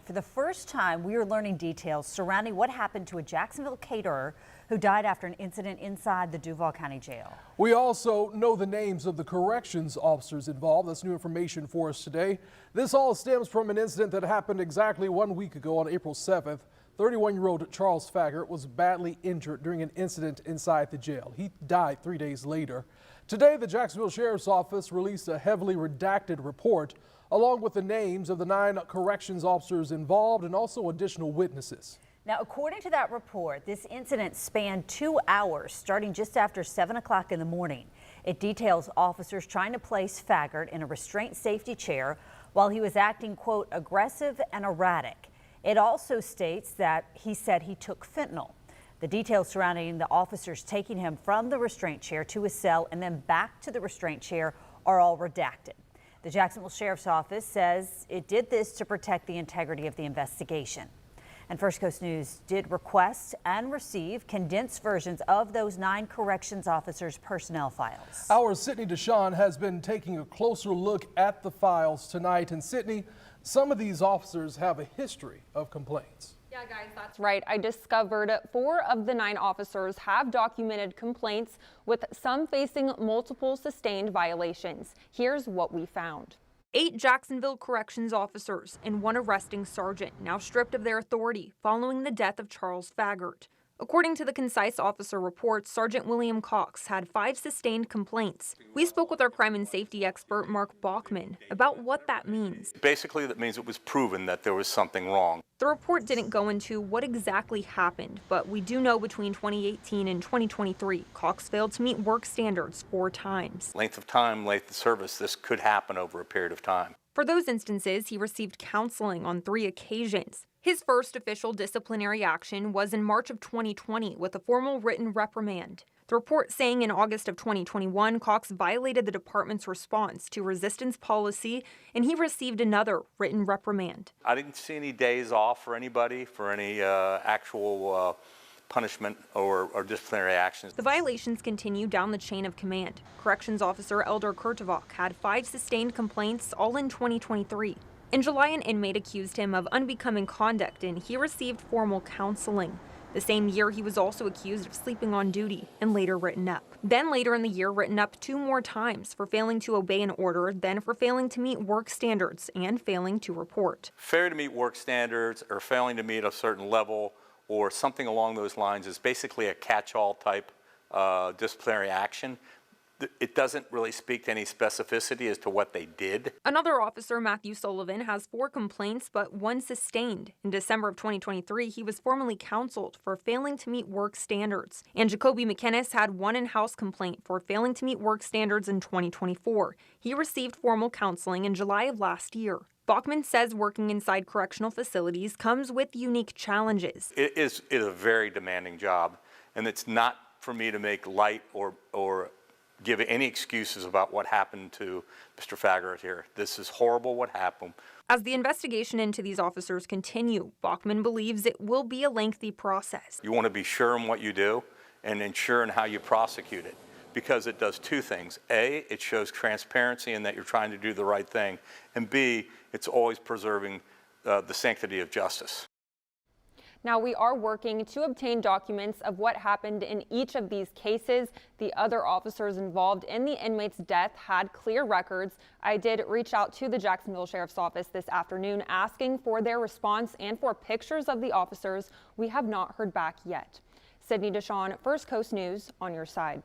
For the first time, we are learning details surrounding what happened to a Jacksonville caterer who died after an incident inside the Duval County Jail. We also know the names of the corrections officers involved. That's new information for us today. This all stems from an incident that happened exactly 1 week ago on April 7th. 31-year-old Charles Faggar was badly injured during an incident inside the jail. He died 3 days later. Today, the Jacksonville Sheriff's Office released a heavily redacted report along with the names of the 9 corrections officers involved and also additional witnesses. Now, according to that report, this incident spanned 2 hours, starting just after 7 o'clock in the morning. It details officers trying to place Faggar in a restraint safety chair while he was acting, quote, aggressive and erratic. It also states that he said he took fentanyl. The details surrounding the officers taking him from the restraint chair to his cell and then back to the restraint chair are all redacted. The Jacksonville Sheriff's Office says it did this to protect the integrity of the investigation. And First Coast News did request and receive condensed versions of those 9 corrections officers' personnel files. Our Sydney Deshawn has been taking a closer look at the files tonight. And Sydney, some of these officers have a history of complaints. Yeah, guys, that's right. I discovered 4 of the 9 officers have documented complaints, with some facing multiple sustained violations. Here's what we found. 8 Jacksonville corrections officers and 1 arresting sergeant now stripped of their authority following the death of Charles Faggar. According to the concise officer report, Sergeant William Cox had 5 sustained complaints. We spoke with our crime and safety expert, Mark Bachman, about what that means. Basically, that means it was proven that there was something wrong. The report didn't go into what exactly happened, but we do know between 2018 and 2023, Cox failed to meet work standards 4 times. Length of time, length of service, this could happen over a period of time. For those instances, he received counseling on 3 occasions. His first official disciplinary action was in March of 2020 with a formal written reprimand. The report saying in August of 2021, Cox violated the department's response to resistance policy, and he received another written reprimand. I didn't see any days off for anybody for any actual punishment or disciplinary actions. The violations continue down the chain of command. Corrections Officer Elder Kurtavok had 5 sustained complaints, all in 2023. In July, an inmate accused him of unbecoming conduct, and he received formal counseling. The same year, he was also accused of sleeping on duty and later written up. Then later in the year, written up 2 more times for failing to obey an order, then for failing to meet work standards and failing to report. Failure to meet work standards or failing to meet a certain level or something along those lines is basically a catch-all type disciplinary action. It doesn't really speak to any specificity as to what they did. Another officer, Matthew Sullivan, has 4 complaints, but 1 sustained. In December of 2023, he was formally counseled for failing to meet work standards. And Jacoby McInnes had 1 in-house complaint for failing to meet work standards in 2024. He received formal counseling in July of last year. Bachman says working inside correctional facilities comes with unique challenges. It is a very demanding job, and it's not for me to make light or give any excuses about what happened to Mr. Faggar here. This is horrible what happened. As the investigation into these officers continue, Bachman believes it will be a lengthy process. You want to be sure in what you do and ensure in how you prosecute it, because it does 2 things. A, it shows transparency in that you're trying to do the right thing, and B, it's always preserving the sanctity of justice. Now, we are working to obtain documents of what happened in each of these cases. The other officers involved in the inmate's death had clear records. I did reach out to the Jacksonville Sheriff's Office this afternoon asking for their response and for pictures of the officers. We have not heard back yet. Sydney Deshawn, First Coast News, on your side.